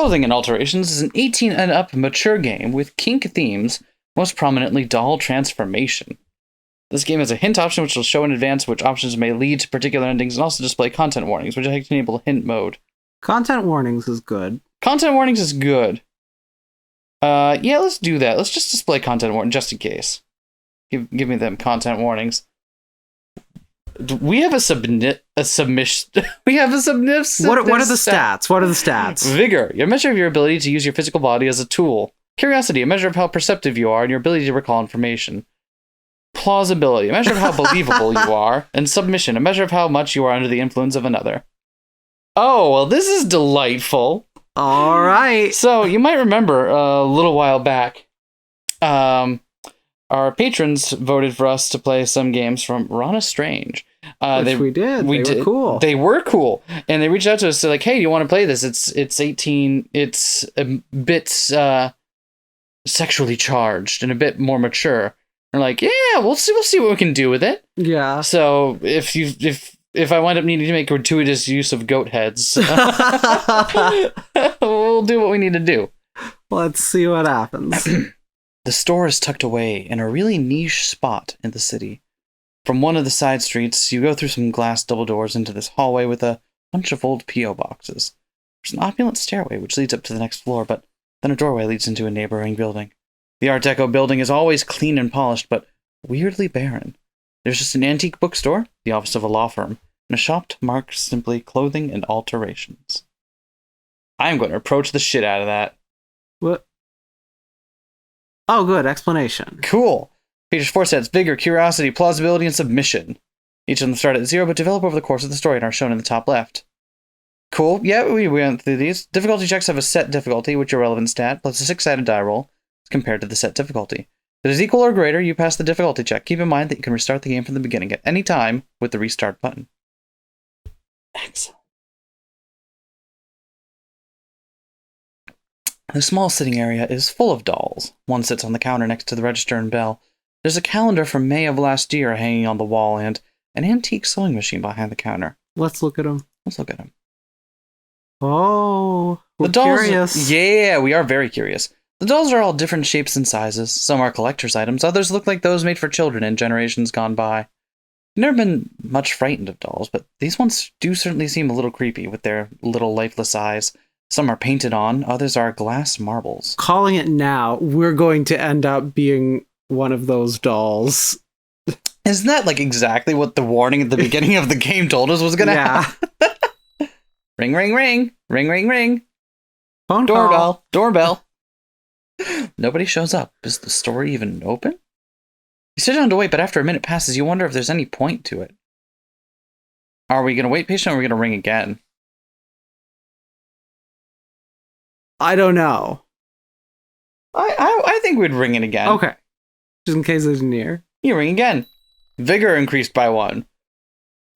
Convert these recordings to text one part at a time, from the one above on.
Clothing in Alterations is an 18 and up mature game with kink themes, most prominently doll transformation. This game has a hint option which will show in advance which options may lead to particular endings and also display content warnings, which I can enable hint mode. Content warnings is good. Content warnings is good. Yeah, let's do that. Let's just display content warnings just in case. Give me them content warnings. We have a submission. We have a submissive. What are the stats? What are the stats? Vigor, a measure of your ability to use your physical body as a tool. Curiosity, a measure of how perceptive you are and your ability to recall information. Plausibility, a measure of how believable you are. And submission, a measure of how much you are under the influence of another. Oh, well, this is delightful. All right. So, you might remember a little while back, our patrons voted for us to play some games from Rana Strange. We did. They were cool. They were cool. And they reached out to us, like, hey, you want to play this? It's 18, it's a bit sexually charged and a bit more mature. We're like, yeah, we'll see what we can do with it. Yeah. So if I wind up needing to make gratuitous use of goat heads, we'll do what we need to do. Let's see what happens. The store is tucked away in a really niche spot in the city. From one of the side streets, you go through some glass double doors into this hallway with a bunch of old P.O. boxes. There's an opulent stairway which leads up to the next floor, but then a doorway leads into a neighboring building. The Art Deco building is always clean and polished, but weirdly barren. There's just an antique bookstore, the office of a law firm, and a shop marked simply Clothing and Alterations. I'm going to approach the shit out of that. What? Oh, good. Explanation. Cool. Features 4 sets: Vigor, Curiosity, Plausibility, and Submission. Each of them start at 0, but develop over the course of the story and are shown in the top left. Cool. Yeah, we went through these. Difficulty checks have a set difficulty, which your relevant stat, plus a 6-sided die roll, compared to the set difficulty. If it is equal or greater, you pass the difficulty check. Keep in mind that you can restart the game from the beginning at any time with the restart button. Excellent. The small sitting area is full of dolls. One sits on the counter next to the register and bell. There's a calendar from May of last year hanging on the wall and an antique sewing machine behind the counter. Let's look at them. Oh, we're curious. Yeah, we are very curious. The dolls are all different shapes and sizes. Some are collector's items. Others look like those made for children in generations gone by. I've never been much frightened of dolls, but these ones do certainly seem a little creepy with their little lifeless eyes. Some are painted on, others are glass marbles. Calling it now, we're going to end up being one of those dolls. Isn't that like exactly what the warning at the beginning of the game told us was going to happen? Ring, ring, ring. Ring, ring, ring. Phone Doorbell. call. Doorbell. Nobody shows up. Is the store even open? You sit down to wait, but after a minute passes, you wonder if there's any point to it. Are we going to wait patiently or are we going to ring again? I don't know. I think we'd ring it again. Okay. Just in case there's an ear. You ring again. Vigor increased by 1.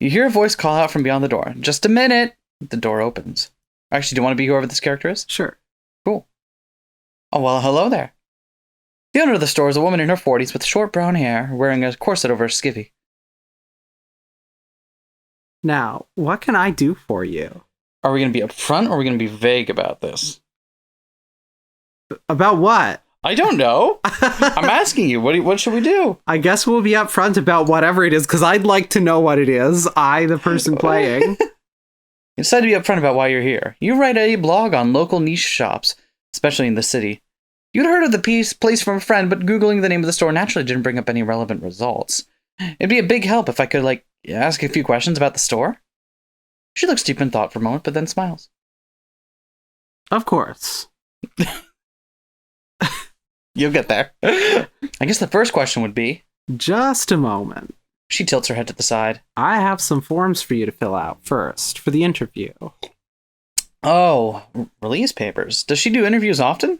You hear a voice call out from beyond the door. Just a minute. The door opens. Actually, do you want to be whoever this character is? Sure. Cool. Oh, well, hello there. The owner of the store is a woman in her 40s with short brown hair, wearing a corset over her skivvy. Now, what can I do for you? Are we going to be upfront or are we going to be vague about this? About what? I don't know. I'm asking you. What should we do? I guess we'll be upfront about whatever it is, because I'd like to know what it is. I, the person playing. You decided to be upfront about why you're here. You write a blog on local niche shops, especially in the city. You'd heard of the place from a friend, but Googling the name of the store naturally didn't bring up any relevant results. It'd be a big help if I could, ask a few questions about the store. She looks deep in thought for a moment, but then smiles. Of course. You'll get there. I guess the first question would be... Just a moment. She tilts her head to the side. I have some forms for you to fill out first, for the interview. Oh, release papers. Does she do interviews often?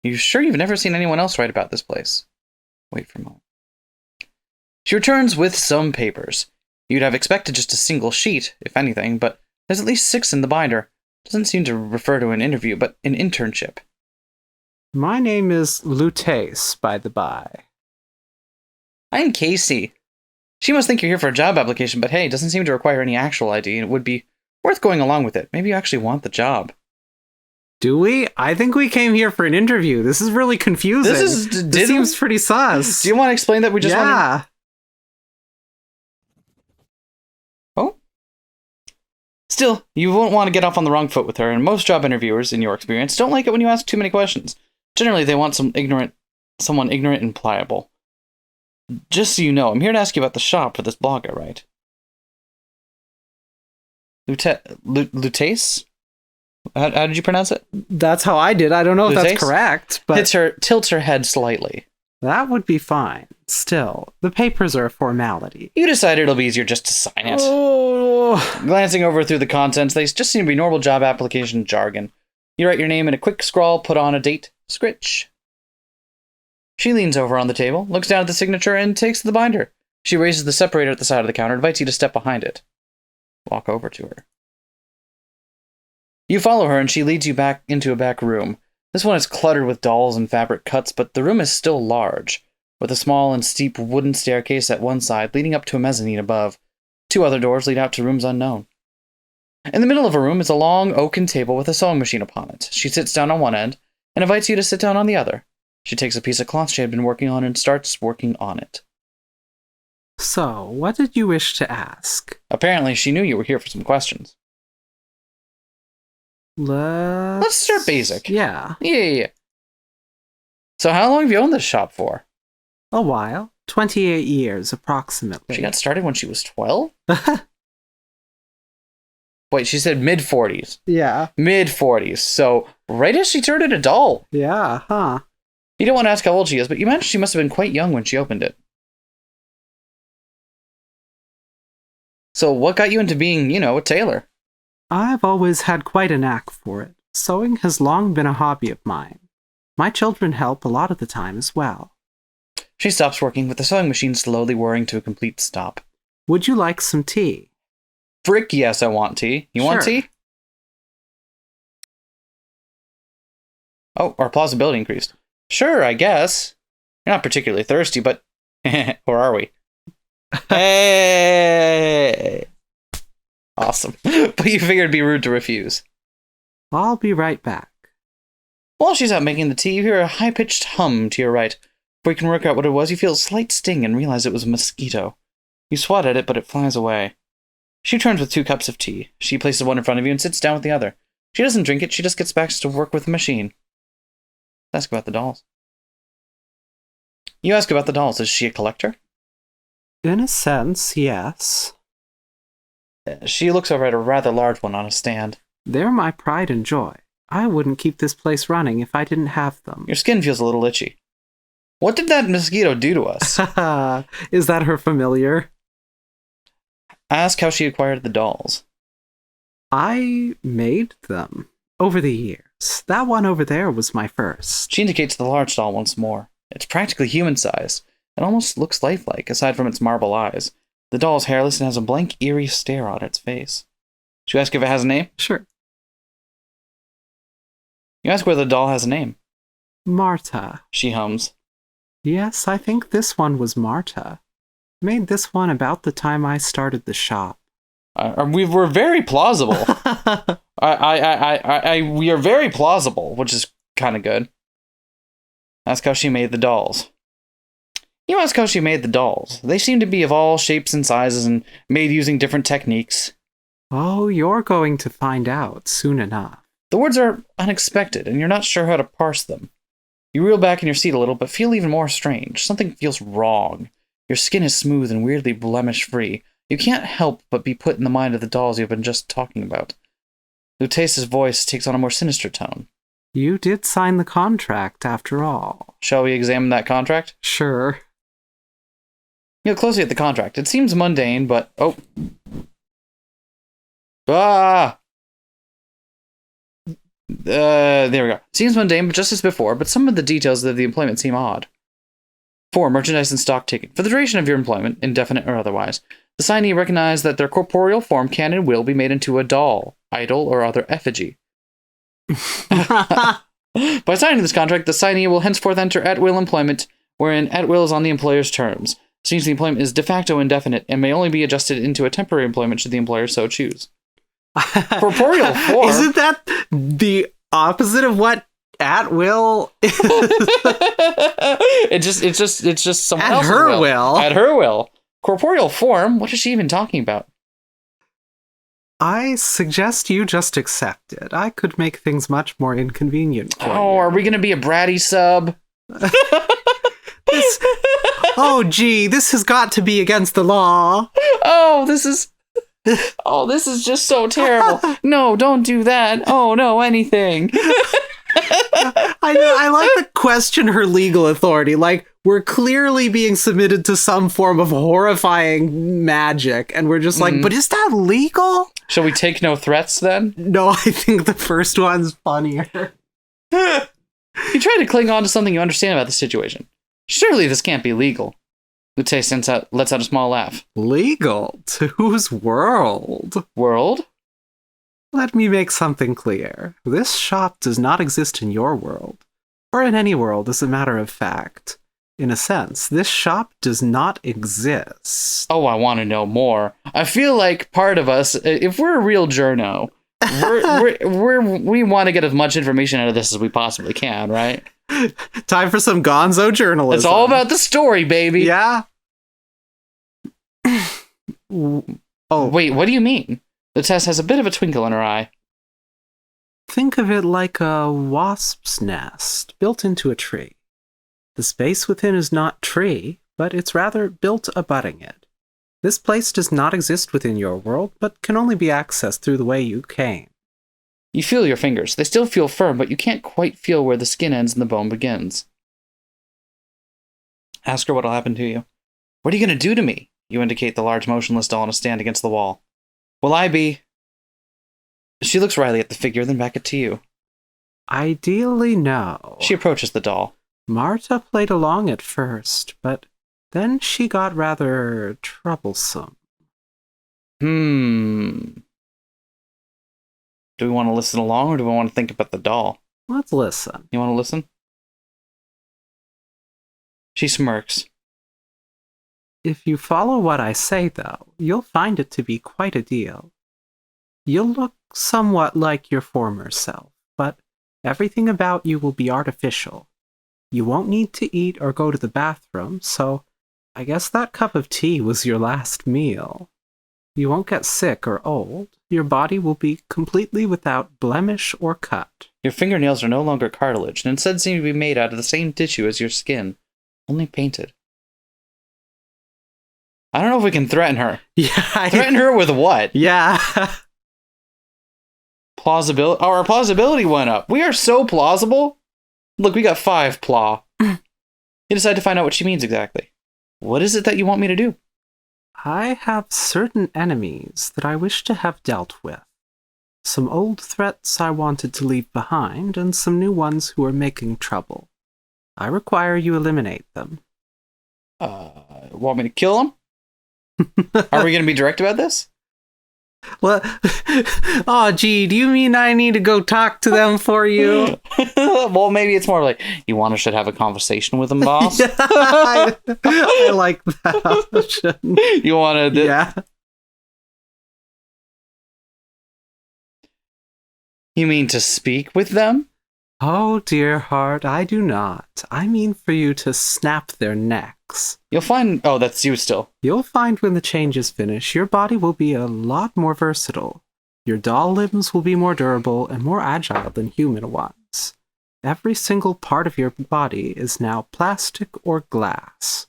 You sure you've never seen anyone else write about this place? Wait for a moment. She returns with some papers. You'd have expected just a single sheet, if anything, but there's at least 6 in the binder. Doesn't seem to refer to an interview, but an internship. My name is Lutace, by the by. I'm Casey. She must think you're here for a job application, but hey, it doesn't seem to require any actual ID, and it would be worth going along with it. Maybe you actually want the job. Do we? I think we came here for an interview. This is really confusing. This seems pretty sus. Do you want to explain that we just yeah. Oh? Still, you won't want to get off on the wrong foot with her, and most job interviewers, in your experience, don't like it when you ask too many questions. Generally, they want someone ignorant and pliable. Just so you know, I'm here to ask you about the shop for this blog I write. Lutace? How did you pronounce it? That's how I did. I don't know if that's correct, but tilts her head slightly. That would be fine. Still, the papers are a formality. You decided it'll be easier just to sign it. Oh. Glancing over through the contents, they just seem to be normal job application jargon. You write your name in a quick scrawl, put on a date, scritch. She leans over on the table, looks down at the signature, and takes the binder. She raises the separator at the side of the counter, invites you to step behind it. Walk over to her. You follow her, and she leads you back into a back room. This one is cluttered with dolls and fabric cuts, but the room is still large, with a small and steep wooden staircase at one side leading up to a mezzanine above. 2 other doors lead out to rooms unknown. In the middle of a room is a long oaken table with a sewing machine upon it. She sits down on one end and invites you to sit down on the other. She takes a piece of cloth she had been working on and starts working on it. So, what did you wish to ask? Apparently, she knew you were here for some questions. Let's start basic. Yeah. Yeah. So how long have you owned this shop for? A while. 28 years, approximately. She got started when she was 12? Wait, she said mid-40s. Yeah. Mid-40s. So right as she turned into a doll. Yeah, huh. You don't want to ask how old she is, but you imagine she must have been quite young when she opened it. So what got you into being, a tailor? I've always had quite a knack for it. Sewing has long been a hobby of mine. My children help a lot of the time as well. She stops working, with the sewing machine slowly whirring to a complete stop. Would you like some tea? Frick yes, I want tea. You want tea? Oh, our plausibility increased. Sure, I guess. You're not particularly thirsty, but... or are we? Hey! Awesome. But you figured it'd be rude to refuse. I'll be right back. While she's out making the tea, you hear a high-pitched hum to your right. Before you can work out what it was, you feel a slight sting and realize it was a mosquito. You swat at it, but it flies away. She returns with 2 cups of tea. She places one in front of you and sits down with the other. She doesn't drink it, she just gets back to work with the machine. Ask about the dolls. You ask about the dolls. Is she a collector? In a sense, yes. She looks over at a rather large one on a stand. They're my pride and joy. I wouldn't keep this place running if I didn't have them. Your skin feels a little itchy. What did that mosquito do to us? Is that her familiar? Ask how she acquired the dolls. I made them over the years. That one over there was my first. She indicates the large doll once more. It's practically human-sized. It almost looks lifelike, aside from its marble eyes. The doll is hairless and has a blank, eerie stare on its face. Should you ask if it has a name? Sure. You ask whether the doll has a name. Marta. She hums. Yes, I think this one was Marta. Made this one about the time I started the shop. We were very plausible. We are very plausible, which is kind of good. Ask how she made the dolls. You ask how she made the dolls. They seem to be of all shapes and sizes and made using different techniques. Oh, you're going to find out soon enough. The words are unexpected, and you're not sure how to parse them. You reel back in your seat a little, but feel even more strange. Something feels wrong. Your skin is smooth and weirdly blemish-free. You can't help but be put in the mind of the dolls you've been just talking about. Lutace's voice takes on a more sinister tone. You did sign the contract, after all. Shall we examine that contract? Sure. You look closely at the contract. It seems mundane, but... Oh. Ah! There we go. Seems mundane, but just as before, but some of the details of the employment seem odd. 4. Merchandise and stock taken. For the duration of your employment, indefinite or otherwise, the signee recognize that their corporeal form can and will be made into a doll, idol, or other effigy. By signing this contract, the signee will henceforth enter at-will employment, wherein at-will is on the employer's terms. Since the employment is de facto indefinite and may only be adjusted into a temporary employment should the employer so choose. Corporeal form. Isn't that the opposite of what at will is. It's just someone At else's her will. At her will. Corporeal form? What is she even talking about? I suggest you just accept it. I could make things much more inconvenient for you. Oh, are we going to be a bratty sub? Oh, gee, this has got to be against the law. Oh, this is just so terrible. No, don't do that. Oh, no, anything. I like to question her legal authority. Like, we're clearly being submitted to some form of horrifying magic, and we're just like, but is that legal? Shall we take no threats then? No, I think the first one's funnier. You try to cling on to something you understand about the situation. Surely this can't be legal. Lute lets out a small laugh. Legal? To whose world? World? Let me make something clear. This shop does not exist in your world, or in any world, as a matter of fact. In a sense, this shop does not exist. Oh, I want to know more. I feel like part of us, if we're a real journo, we want to get as much information out of this as we possibly can, right? Time for some gonzo journalism. It's all about the story, baby. Yeah. Oh, wait, what do you mean? The Tess has a bit of a twinkle in her eye. Think of it like a wasp's nest built into a tree. The space within is not tree, but it's rather built abutting it. This place does not exist within your world, but can only be accessed through the way you came. You feel your fingers. They still feel firm, but you can't quite feel where the skin ends and the bone begins. Ask her what'll happen to you. What are you going to do to me? You indicate the large motionless doll on a stand against the wall. Will I be... She looks wryly at the figure, then back to you. Ideally, no. She approaches the doll. Marta played along at first, but then she got rather troublesome. Do we want to listen along, or do we want to think about the doll? Let's listen. You want to listen? She smirks. If you follow what I say, though, you'll find it to be quite a deal. You'll look somewhat like your former self, but everything about you will be artificial. You won't need to eat or go to the bathroom, so I guess that cup of tea was your last meal. You won't get sick or old. Your body will be completely without blemish or cut. Your fingernails are no longer cartilage, and instead seem to be made out of the same tissue as your skin, only painted. I don't know if we can threaten her. Yeah. Threaten her with what? Yeah. Plausibility. Our plausibility went up. We are so plausible. Look, we got 5 plaw. You decide to find out what she means exactly. What is it that you want me to do? I have certain enemies that I wish to have dealt with. Some old threats I wanted to leave behind, and some new ones who are making trouble. I require you eliminate them. Want me to kill them? Are we going to be direct about this? Well, oh, gee, do you mean I need to go talk to them for you? Well, maybe it's more like, you want to should have a conversation with them, boss? I like that option. You want to... Yeah. You mean to speak with them? Oh, dear heart, I do not. I mean for you to snap their necks. You'll find... Oh, that's you still. You'll find when the changes finish, your body will be a lot more versatile. Your doll limbs will be more durable and more agile than human ones. Every single part of your body is now plastic or glass.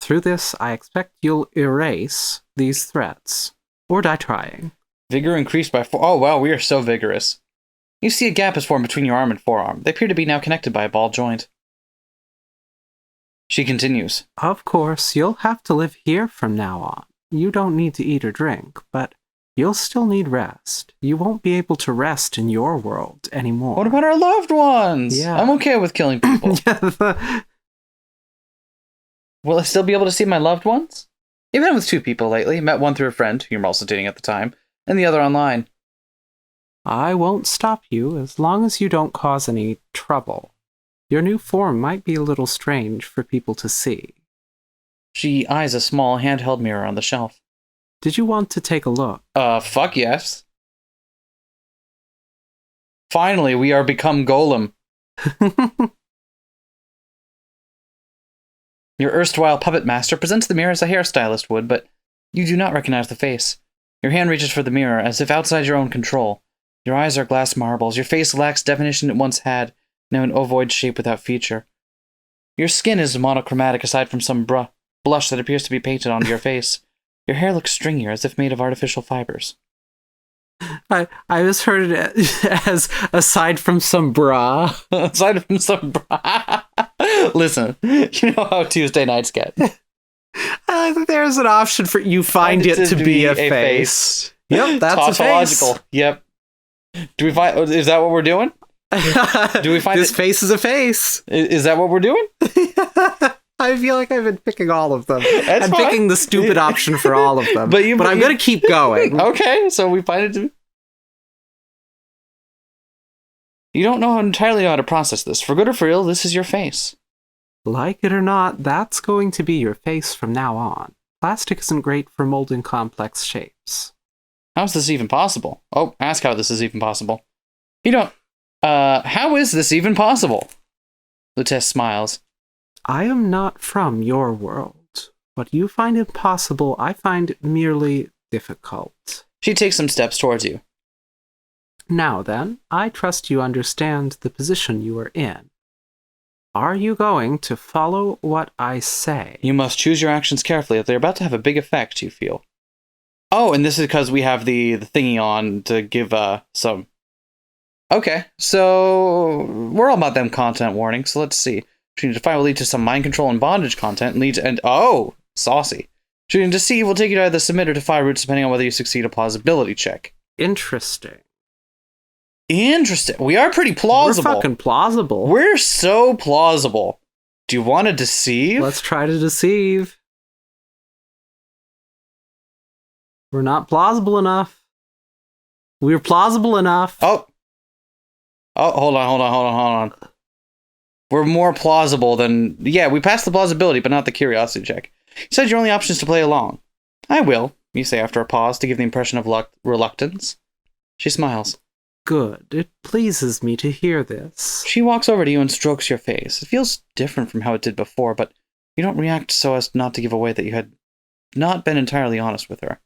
Through this, I expect you'll erase these threats. Or die trying. Vigor increased by 4... Oh, wow, we are so vigorous. You see a gap has formed between your arm and forearm. They appear to be now connected by a ball joint. She continues. Of course, you'll have to live here from now on. You don't need to eat or drink, but you'll still need rest. You won't be able to rest in your world anymore. What about our loved ones? Yeah. I'm okay with killing people. Will I still be able to see my loved ones? I've been with 2 people lately. Met one through a friend, who you're also dating at the time, and the other online. I won't stop you as long as you don't cause any trouble. Your new form might be a little strange for people to see. She eyes a small handheld mirror on the shelf. Did you want to take a look? Fuck yes. Finally, we are become Golem. Your erstwhile puppet master presents the mirror as a hairstylist would, but you do not recognize the face. Your hand reaches for the mirror, as if outside your own control. Your eyes are glass marbles. Your face lacks definition it once had, now an ovoid shape without feature. Your skin is monochromatic aside from some blush that appears to be painted onto your face. Your hair looks stringier, as if made of artificial fibers. I just heard it as aside from some bra. Aside from some bra. Listen, you know how Tuesday nights get. There's an option for you find it to be a face. Yep, that's a face. Yep. Do we find? Is that what we're doing? Do we find this face is a face? Is that what we're doing? I feel like I've been picking all of them. That's I'm fine. Picking the stupid option for all of them. but I'm going to keep going. Okay, so we find it to... You don't know entirely how to process this. For good or for ill, this is your face. Like it or not, that's going to be your face from now on. Plastic isn't great for molding complex shapes. How's this even possible? Oh, ask how this is even possible. You don't... how is this even possible? Lutece smiles. I am not from your world. What you find impossible, I find merely difficult. She takes some steps towards you. Now then, I trust you understand the position you are in. Are you going to follow what I say? You must choose your actions carefully. They're about to have a big effect, you feel. Oh, and this is because we have the thingy on to give some... Okay, so we're all about them content warnings, so let's see. Choosing to define will lead to some mind control and bondage content, oh, saucy. Choosing to deceive will take you to either submit or defy routes depending on whether you succeed a plausibility check. Interesting. We are pretty plausible. We're fucking plausible. We're so plausible. Do you want to deceive? Let's try to deceive. We're not plausible enough. We're plausible enough. Oh, hold on. We're more plausible than... Yeah, we passed the plausibility, but not the curiosity check. You said your only option is to play along. I will, you say after a pause to give the impression of reluctance. She smiles. Good. It pleases me to hear this. She walks over to you and strokes your face. It feels different from how it did before, but you don't react so as not to give away that you had not been entirely honest with her.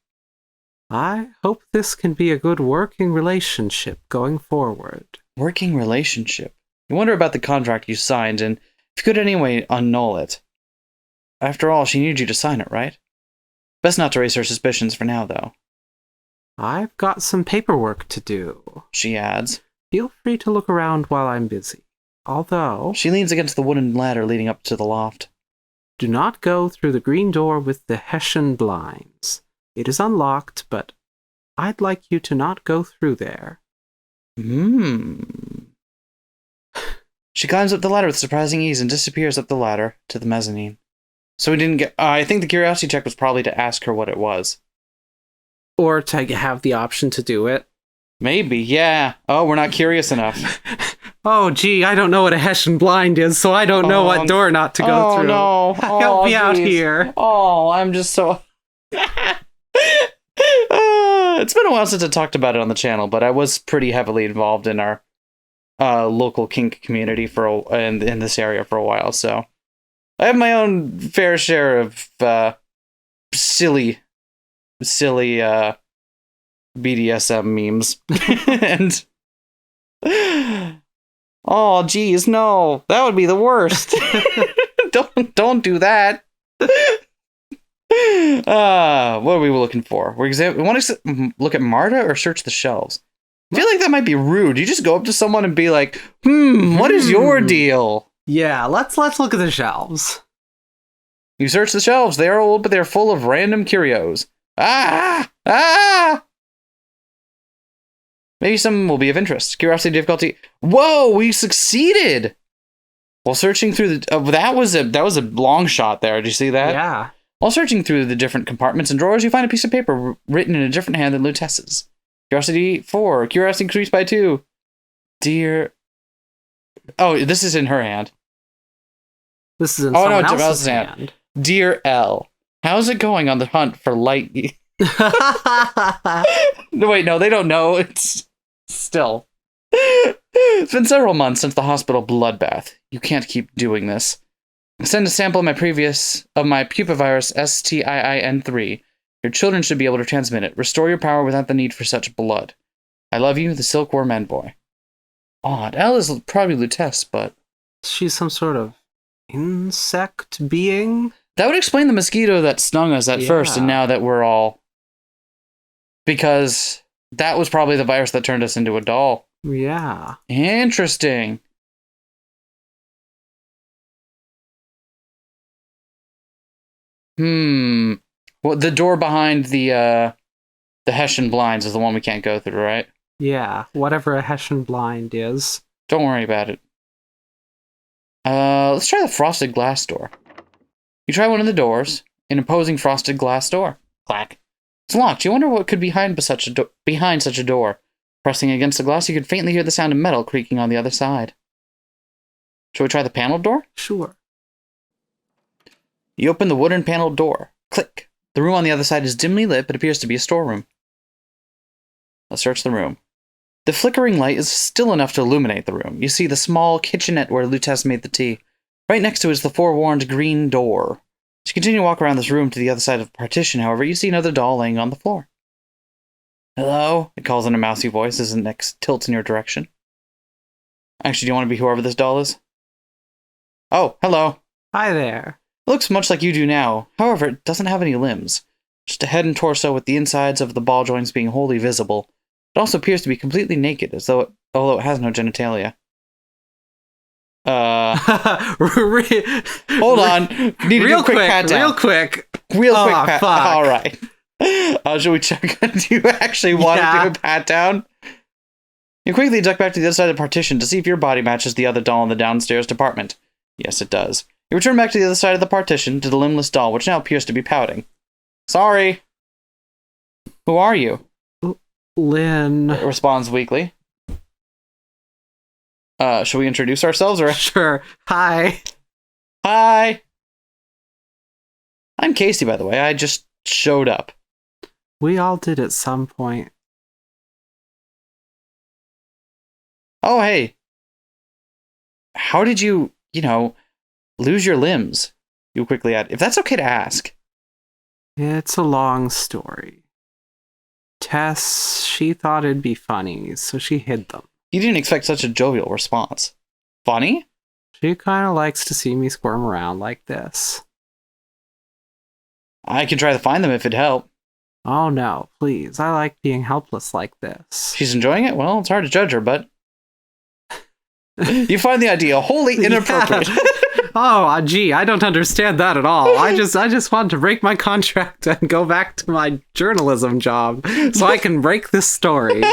I hope this can be a good working relationship going forward. Working relationship? You wonder about the contract you signed, and if you could anyway annul it. After all, she needed you to sign it, right? Best not to raise her suspicions for now, though. I've got some paperwork to do, she adds. Feel free to look around while I'm busy. Although... She leans against the wooden ladder leading up to the loft. Do not go through the green door with the Hessian blinds. It is unlocked, but I'd like you to not go through there. She climbs up the ladder with surprising ease and disappears up the ladder to the mezzanine. So we didn't get... I think the curiosity check was probably to ask her what it was. Or to have the option to do it. Maybe, yeah. Oh, we're not curious enough. Oh, gee, I don't know what a Hessian blind is, so I don't know what door not to go through. Oh, no. Help me out here. Oh, I'm just so... It's been a while since I talked about it on the channel, but I was pretty heavily involved in our local kink community in this area for a while, so I have my own fair share of silly BDSM memes. And oh, geez, no, that would be the worst. Don't do that. What are we looking for? We want to look at Marta or search the shelves. I feel like that might be rude. You just go up to someone and be like, what is your deal? Yeah, let's look at the shelves. You search the shelves. They are old, but they're full of random curios. Maybe some will be of interest. Curiosity difficulty. Whoa, we succeeded! While searching through that was a long shot there. Did you see that? Yeah. While searching through the different compartments and drawers, you find a piece of paper written in a different hand than Lutece's. Curiosity 4. Curiosity increased by 2. Dear... Oh, this is in her hand. This is in someone else's hand. Dear L. How's it going on the hunt for light... No, wait, no, they don't know. It's still... It's been several months since the hospital bloodbath. You can't keep doing this. Send a sample of my pupavirus STIIN3. Your children should be able to transmit it. Restore your power without the need for such blood. I love you, the Silkworm Envoy. Odd. Elle is probably Lutece, but... She's some sort of insect being? That would explain the mosquito that stung us at first, and now that we're all... Because that was probably the virus that turned us into a doll. Yeah. Interesting. Well, the door behind the Hessian blinds is the one we can't go through, right? Yeah, whatever a Hessian blind is. Don't worry about it. Let's try the frosted glass door. You try one of the doors, an imposing frosted glass door. Clack. It's locked. You wonder what could be behind such a door. Pressing against the glass, you could faintly hear the sound of metal creaking on the other side. Shall we try the paneled door? Sure. You open the wooden paneled door. Click. The room on the other side is dimly lit, but appears to be a storeroom. Let's search the room. The flickering light is still enough to illuminate the room. You see the small kitchenette where Lutece made the tea. Right next to it is the forewarned green door. As you continue to walk around this room to the other side of the partition, however, you see another doll laying on the floor. Hello? It calls in a mousy voice as the neck tilts in your direction. Actually, do you want to be whoever this doll is? Oh, hello. Hi there. It looks much like you do now. However, it doesn't have any limbs. Just a head and torso with the insides of the ball joints being wholly visible. It also appears to be completely naked, although it has no genitalia. Hold on. Need to do a quick pat down. Real quick. Pat. Fuck. All right. Should we check? Do you actually want to do a pat down? You quickly duck back to the other side of the partition to see if your body matches the other doll in the downstairs department. Yes, it does. You return back to the other side of the partition to the limbless doll, which now appears to be pouting. Sorry. Who are you? Lynn. It responds weakly. Shall we introduce ourselves? Or Sure. Hi. Hi. I'm Casey, by the way. I just showed up. We all did at some point. Oh, hey. How did you, lose your limbs? You quickly add, if that's okay to ask. It's a long story. Tess, she thought it'd be funny, so she hid them. You didn't expect such a jovial response. Funny? She kind of likes to see me squirm around like this. I can try to find them if it'd help. Oh no, please. I like being helpless like this. She's enjoying it? Well, it's hard to judge her, but... You find the idea wholly inappropriate. Yeah. Oh, gee, I don't understand that at all. I just want to break my contract and go back to my journalism job so I can break this story.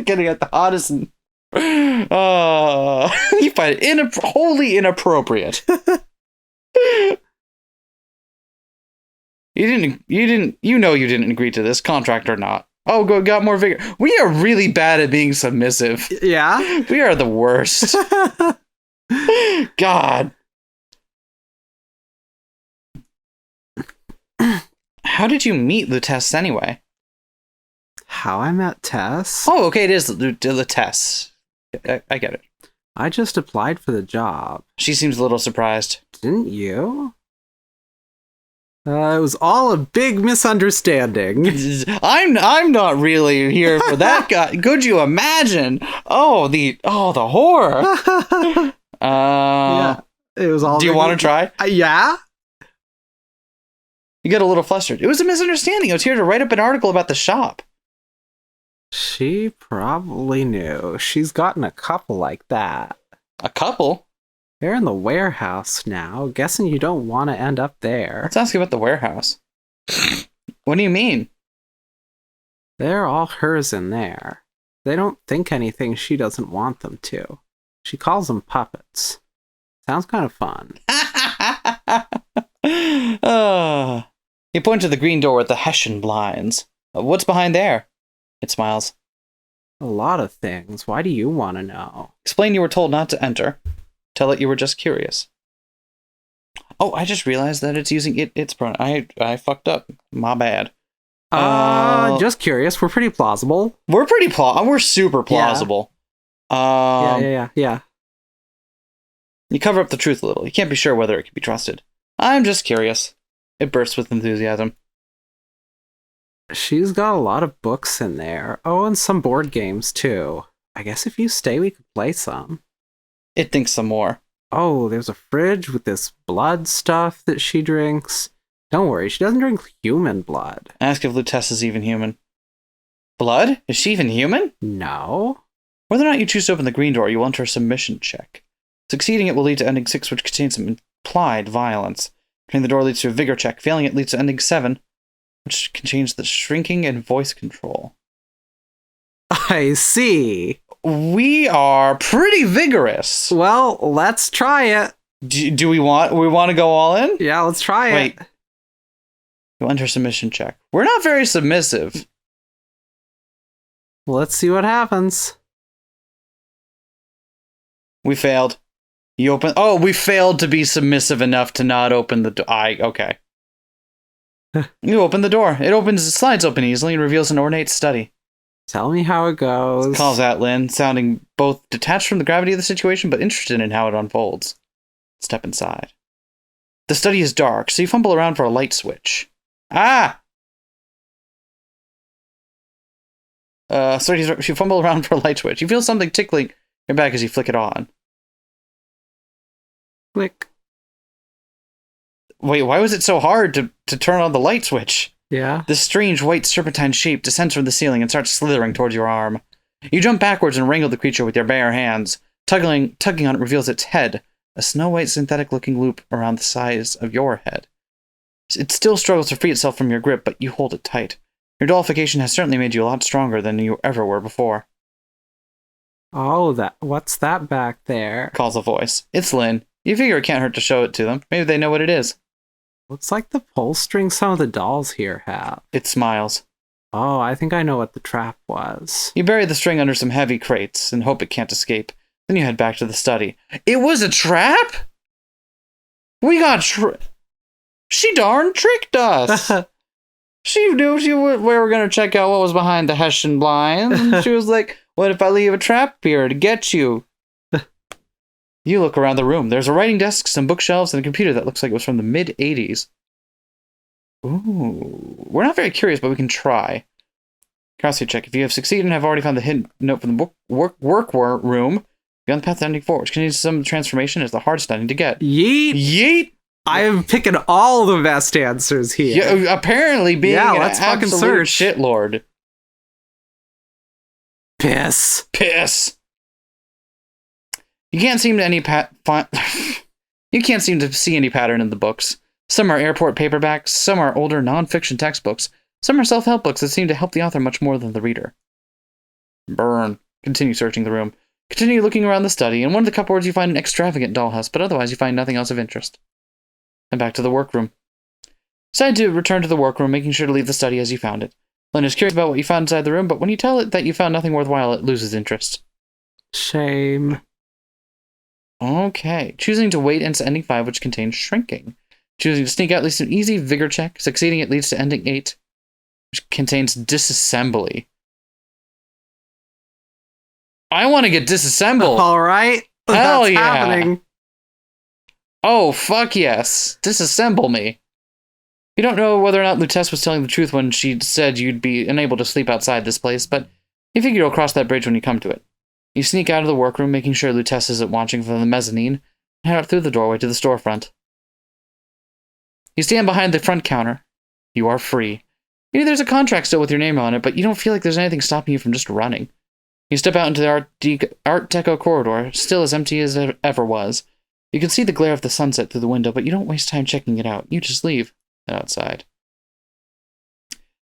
Getting at the hottest. You find it wholly inappropriate. You didn't agree to this, contract or not. Oh, got more vigor. We are really bad at being submissive. Yeah? We are the worst. God. How did you meet Lutece anyway? How I met Tess? Oh, okay, it is Lutece. I get it. I just applied for the job. She seems a little surprised. Didn't you? It was all a big misunderstanding. I'm not really here for that guy. Could you imagine? Oh, the horror. Yeah, it was all. Do you want to try? Yeah. You get a little flustered. It was a misunderstanding. I was here to write up an article about the shop. She probably knew. She's gotten a couple like that. A couple? They're in the warehouse now. Guessing you don't want to end up there. Let's ask about the warehouse. What do you mean? They're all hers in there. They don't think anything she doesn't want them to. She calls them puppets. Sounds kind of fun. You point to the green door with the Hessian blinds. What's behind there? It smiles. A lot of things. Why do you want to know? Explain you were told not to enter. Tell it you were just curious. Oh, I just realized that it's using its pronoun. I fucked up. My bad. Just curious. We're pretty plausible. We're super plausible. Yeah. You cover up the truth a little. You can't be sure whether it can be trusted. I'm just curious. It bursts with enthusiasm. She's got a lot of books in there. Oh, and some board games, too. I guess if you stay, we could play some. It thinks some more. Oh, there's a fridge with this blood stuff that she drinks. Don't worry, she doesn't drink human blood. Ask if Lutess is even human. Blood? Is she even human? No. Whether or not you choose to open the green door, you will enter a submission check. Succeeding it will lead to ending 6, which contains some implied violence. Opening the door leads to a vigor check. Failing it leads to ending 7, which contains the shrinking and voice control. I see. We are pretty vigorous. Well, let's try it. Do we want to go all in? Yeah, let's try it. You'll enter submission check. We're not very submissive. Let's see what happens. We failed. You open. Oh, we failed to be submissive enough to not open the door. Okay. You open the door. It slides open easily and reveals an ornate study. Tell me how it goes. Calls out Lynn, sounding both detached from the gravity of the situation, but interested in how it unfolds. Step inside. The study is dark, so you fumble around for a light switch. You fumble around for a light switch. You feel something tickling your back as you flick it on. Click. Wait, why was it so hard to turn on the light switch? Yeah. This strange white serpentine shape descends from the ceiling and starts slithering towards your arm. You jump backwards and wrangle the creature with your bare hands. Tugging on it reveals its head, a snow-white synthetic-looking loop around the size of your head. It still struggles to free itself from your grip, but you hold it tight. Your dollification has certainly made you a lot stronger than you ever were before. Oh, what's that back there? Calls a voice. It's Lynn. You figure it can't hurt to show it to them. Maybe they know what it is. Looks like the pull string some of the dolls here have. It smiles. Oh, I think I know what the trap was. You bury the string under some heavy crates and hope it can't escape. Then you head back to the study. It was a trap? We got She darn tricked us. She knew we were going to check out what was behind the Hessian blinds. And she was like, what if I leave a trap here to get you? You look around the room. There's a writing desk, some bookshelves, and a computer that looks like it was from the mid-'80s. Ooh. We're not very curious, but we can try. Curiosity check. If you have succeeded and have already found the hidden note from the work room, be on the path to ending 4, which contains some transformation is the hardest ending to get. Yeet! Yeet! I am picking all the best answers here. Yeah, apparently being an let's fucking absolute search. shitlord. Piss. You can't seem to You can't seem to see any pattern in the books. Some are airport paperbacks, some are older non-fiction textbooks, some are self-help books that seem to help the author much more than the reader. Burn. Continue searching the room. Continue looking around the study. In one of the cupboards you find an extravagant dollhouse, but otherwise you find nothing else of interest. Then back to the workroom. Decide to return to the workroom, making sure to leave the study as you found it. Lynn is curious about what you found inside the room, but when you tell it that you found nothing worthwhile, it loses interest. Shame. Okay. Choosing to wait ends to ending 5, which contains shrinking. Choosing to sneak out leads to an easy vigor check. Succeeding it leads to ending 8, which contains disassembly. I want to get disassembled. All right. Hell That's yeah. happening. Oh, fuck yes. Disassemble me. You don't know whether or not Lutess was telling the truth when she said you'd be unable to sleep outside this place, but you figure you'll cross that bridge when you come to it. You sneak out of the workroom, making sure Lutess isn't watching from the mezzanine, and head out through the doorway to the storefront. You stand behind the front counter. You are free. Maybe there's a contract still with your name on it, but you don't feel like there's anything stopping you from just running. You step out into the Art Deco corridor, still as empty as it ever was. You can see the glare of the sunset through the window, but you don't waste time checking it out. You just leave. Head outside.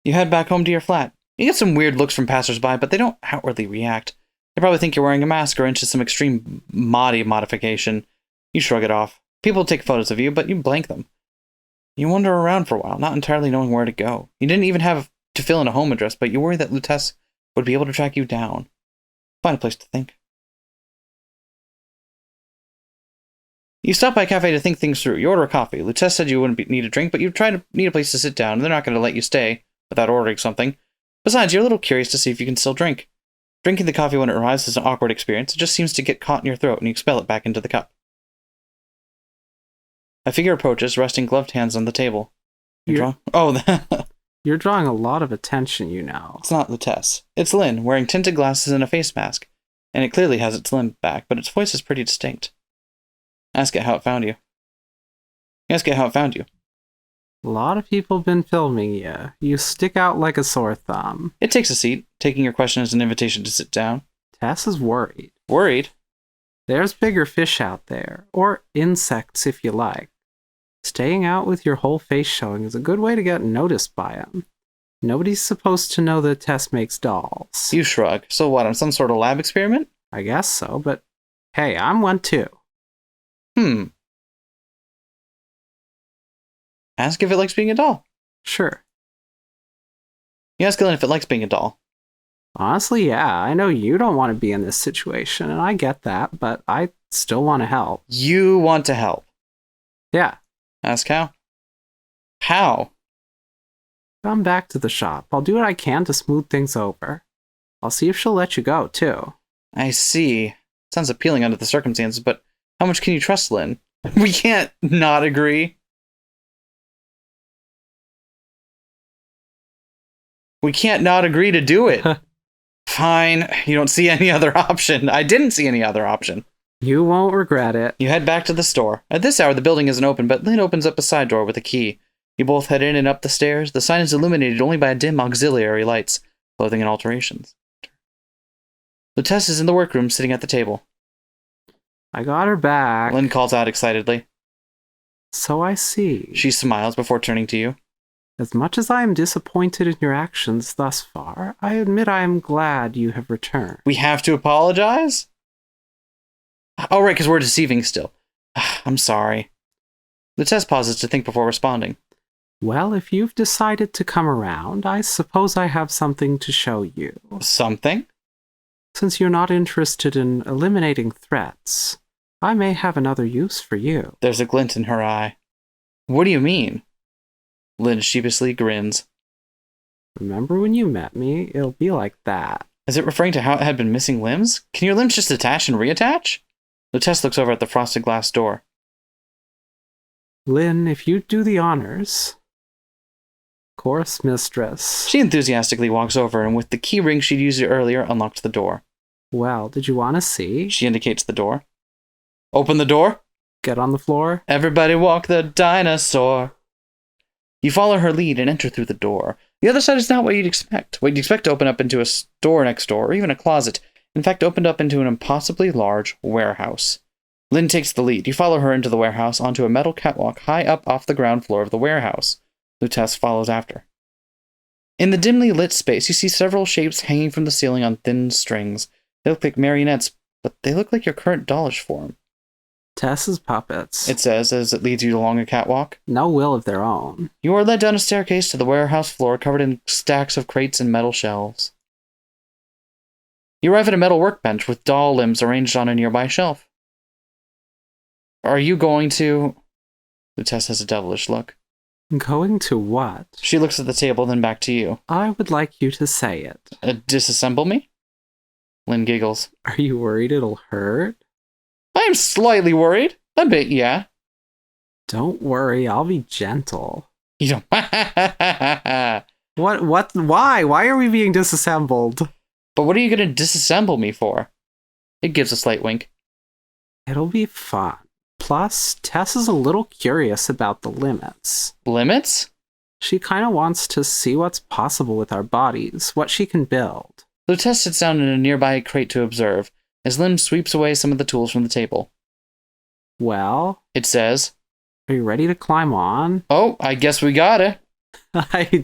You head back home to your flat. You get some weird looks from passersby, but they don't outwardly react. They probably think you're wearing a mask or into some extreme body modification. You shrug it off. People take photos of you, but you blank them. You wander around for a while, not entirely knowing where to go. You didn't even have to fill in a home address, but you worry that Lutess would be able to track you down. Find a place to think. You stop by a cafe to think things through. You order a coffee. Lutess said you wouldn't need a drink, but you try to need a place to sit down, and they're not going to let you stay without ordering something. Besides, you're a little curious to see if you can still drink. Drinking the coffee when it arrives is an awkward experience. It just seems to get caught in your throat and you expel it back into the cup. A figure approaches, resting gloved hands on the table. You're drawing a lot of attention, you know. It's not Lutess. It's Lynn, wearing tinted glasses and a face mask, and it clearly has its limp back, but its voice is pretty distinct. Ask it how it found you. A lot of people been filming you. You stick out like a sore thumb. It takes a seat, taking your question as an invitation to sit down. Tess is worried. Worried? There's bigger fish out there, or insects if you like. Staying out with your whole face showing is a good way to get noticed by them. Nobody's supposed to know that Tess makes dolls. You shrug. So what, on some sort of lab experiment? I guess so, but hey, I'm one too. Ask if it likes being a doll. Sure. You ask Lynn if it likes being a doll. Honestly, yeah, I know you don't want to be in this situation, and I get that, but I still want to help. You want to help. Yeah. Ask how. How? Come back to the shop. I'll do what I can to smooth things over. I'll see if she'll let you go, too. I see. Sounds appealing under the circumstances, but how much can you trust Lynn? We can't not agree. We can't not agree to do it. Fine. You don't see any other option. I didn't see any other option. You won't regret it. You head back to the store. At this hour, the building isn't open, but Lynn opens up a side door with a key. You both head in and up the stairs. The sign is illuminated only by dim auxiliary lights, clothing and alterations. Lutess is in the workroom, sitting at the table. I got her back. Lynn calls out excitedly. So I see. She smiles before turning to you. As much as I am disappointed in your actions thus far, I admit I am glad you have returned. We have to apologize? Oh, right, because we're deceiving still. I'm sorry. Lutess pauses to think before responding. Well, if you've decided to come around, I suppose I have something to show you. Something? Since you're not interested in eliminating threats, I may have another use for you. There's a glint in her eye. What do you mean? Lynn sheepishly grins. Remember when you met me? It'll be like that. Is it referring to how it had been missing limbs? Can your limbs just attach and reattach? Lutess looks over at the frosted glass door. Lynn, if you do the honors. Course mistress. She enthusiastically walks over and with the key ring she'd used earlier unlocks the door. Well, did you want to see? She indicates the door. Open the door. Get on the floor. Everybody walk the dinosaur. You follow her lead and enter through the door. The other side is not what you'd expect. What you'd expect to open up into a store next door, or even a closet. In fact, opened up into an impossibly large warehouse. Lynn takes the lead. You follow her into the warehouse onto a metal catwalk high up off the ground floor of the warehouse. Lutess follows after. In the dimly lit space, you see several shapes hanging from the ceiling on thin strings. They look like marionettes, but they look like your current dollish form. Tess's puppets. It says as it leads you along a catwalk. No will of their own. You are led down a staircase to the warehouse floor covered in stacks of crates and metal shelves. You arrive at a metal workbench with doll limbs arranged on a nearby shelf. Are you going to... Lutess has a devilish look. Going to what? She looks at the table, then back to you. I would like you to say it. Disassemble me? Lynn giggles. Are you worried it'll hurt? I'm slightly worried. A bit, yeah. Don't worry, I'll be gentle. You don't... What? Why? Why are we being disassembled? But what are you going to disassemble me for? It gives a slight wink. It'll be fun. Plus, Tess is a little curious about the limits. Limits? She kind of wants to see what's possible with our bodies, what she can build. Lutess sits down in a nearby crate to observe, as Lynn sweeps away some of the tools from the table. Well? It says... Are you ready to climb on? Oh, I guess we got it.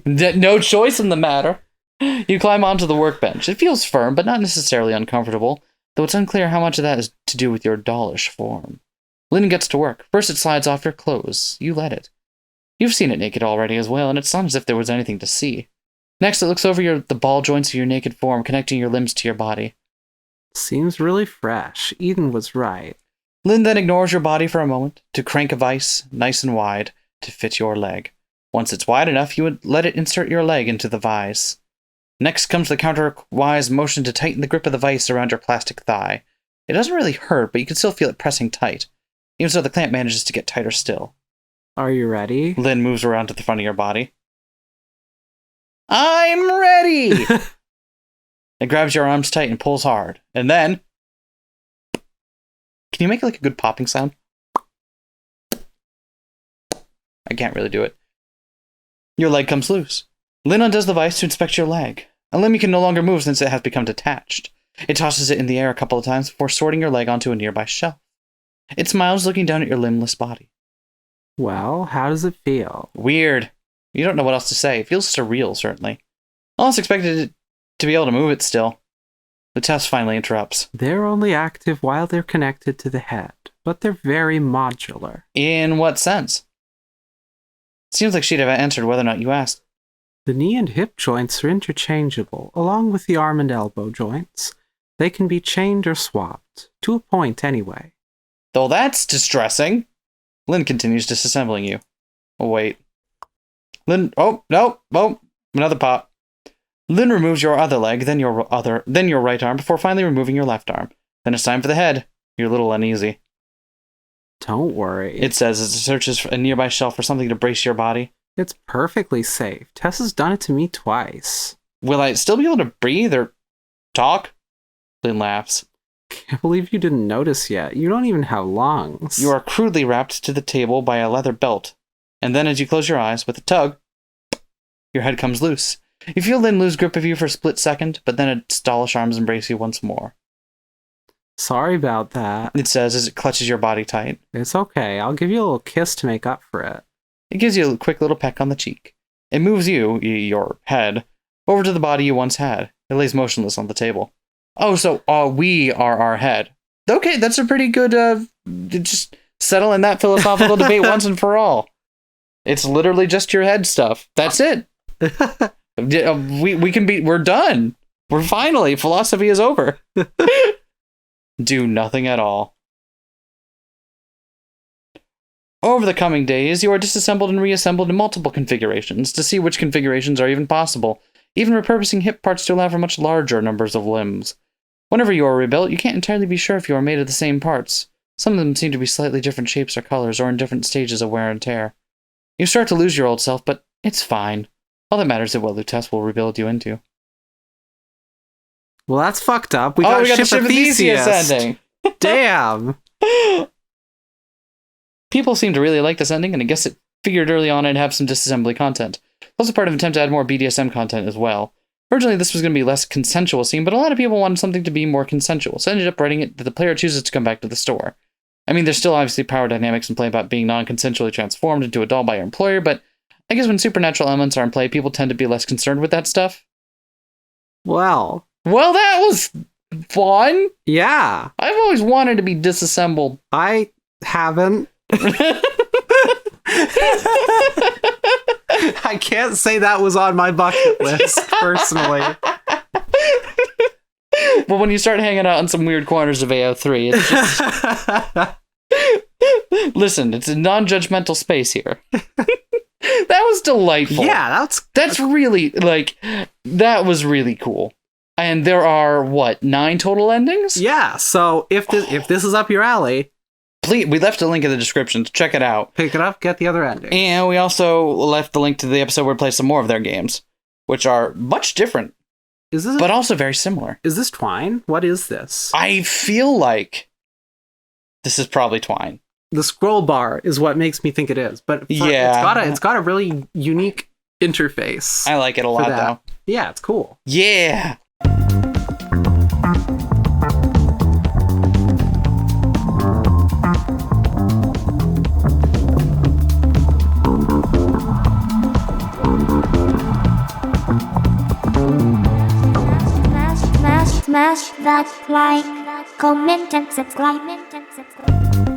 No choice in the matter. You climb onto the workbench. It feels firm, but not necessarily uncomfortable, though it's unclear how much of that is to do with your dollish form. Lynn gets to work. First it slides off your clothes. You let it. You've seen it naked already as well, and it's not as if there was anything to see. Next it looks over the ball joints of your naked form, connecting your limbs to your body. Seems really fresh. Eden was right. Lynn then ignores your body for a moment to crank a vise, nice and wide, to fit your leg. Once it's wide enough, you would let it insert your leg into the vise. Next comes the counterwise motion to tighten the grip of the vice around your plastic thigh. It doesn't really hurt, but you can still feel it pressing tight. Even so, the clamp manages to get tighter still. Are you ready? Lynn moves around to the front of your body. I'm ready! It grabs your arms tight and pulls hard. And then... Can you make like a good popping sound? I can't really do it. Your leg comes loose. Lynn undoes the vice to inspect your leg. A limb you can no longer move since it has become detached. It tosses it in the air a couple of times before sorting your leg onto a nearby shelf. It smiles, looking down at your limbless body. Well, how does it feel? Weird. You don't know what else to say. It feels surreal, certainly. Almost expected it to be able to move it still. The test finally interrupts. They're only active while they're connected to the head, but they're very modular. In what sense? Seems like she'd have answered whether or not you asked. The knee and hip joints are interchangeable, along with the arm and elbow joints. They can be chained or swapped, to a point anyway. Though that's distressing. Lynn continues disassembling you. Oh, wait. Lynn, oh, no, oh, another pop. Lynn removes your other leg, then your right arm, before finally removing your left arm. Then it's time for the head. You're a little uneasy. Don't worry. It says as it searches for a nearby shelf for something to brace your body. It's perfectly safe. Tess has done it to me twice. Will I still be able to breathe or talk? Lynn laughs. Can't believe you didn't notice yet. You don't even have lungs. You are crudely wrapped to the table by a leather belt. And then as you close your eyes, with a tug, your head comes loose. You feel Lynn lose grip of you for a split second, but then its dollish arms embrace you once more. Sorry about that. It says as it clutches your body tight. It's okay. I'll give you a little kiss to make up for it. It gives you a quick little peck on the cheek. It moves you, your head, over to the body you once had. It lays motionless on the table. Oh, so we are our head. Okay, that's a pretty good, just settle in that philosophical debate once and for all. It's literally just your head stuff. That's it. We're done. We're finally, philosophy is over. Do nothing at all. Over the coming days, you are disassembled and reassembled in multiple configurations to see which configurations are even possible, even repurposing hip parts to allow for much larger numbers of limbs. Whenever you are rebuilt, you can't entirely be sure if you are made of the same parts. Some of them seem to be slightly different shapes or colors, or in different stages of wear and tear. You start to lose your old self, but it's fine. All that matters is what Lutess will rebuild you into. Well, that's fucked up. We got the Ship of Theseus ending. Damn. People seem to really like this ending, and I guess it figured early on I'd have some disassembly content. Also part of an attempt to add more BDSM content as well. Originally, this was going to be less consensual scene, but a lot of people wanted something to be more consensual, so I ended up writing it that the player chooses to come back to the store. I mean, there's still obviously power dynamics in play about being non-consensually transformed into a doll by your employer, but I guess when supernatural elements are in play, people tend to be less concerned with that stuff. Well, that was fun. Yeah. I've always wanted to be disassembled. I haven't. I can't say that was on my bucket list, personally. But when you start hanging out in some weird corners of AO3, it's just... Listen, it's a non-judgmental space here. That was delightful. Yeah, that's really, that was really cool. And there are, 9 total endings? Yeah, so if this is up your alley... Please, we left a link in the description to check it out. Pick it up, get the other ending. And we also left the link to the episode where we play some more of their games, which are much different, but also very similar. Is this Twine? What is this? I feel like this is probably Twine. The scroll bar is what makes me think it is, but it's got a really unique interface. I like it a lot, though. Yeah, it's cool. Yeah. Smash that like, comment and subscribe.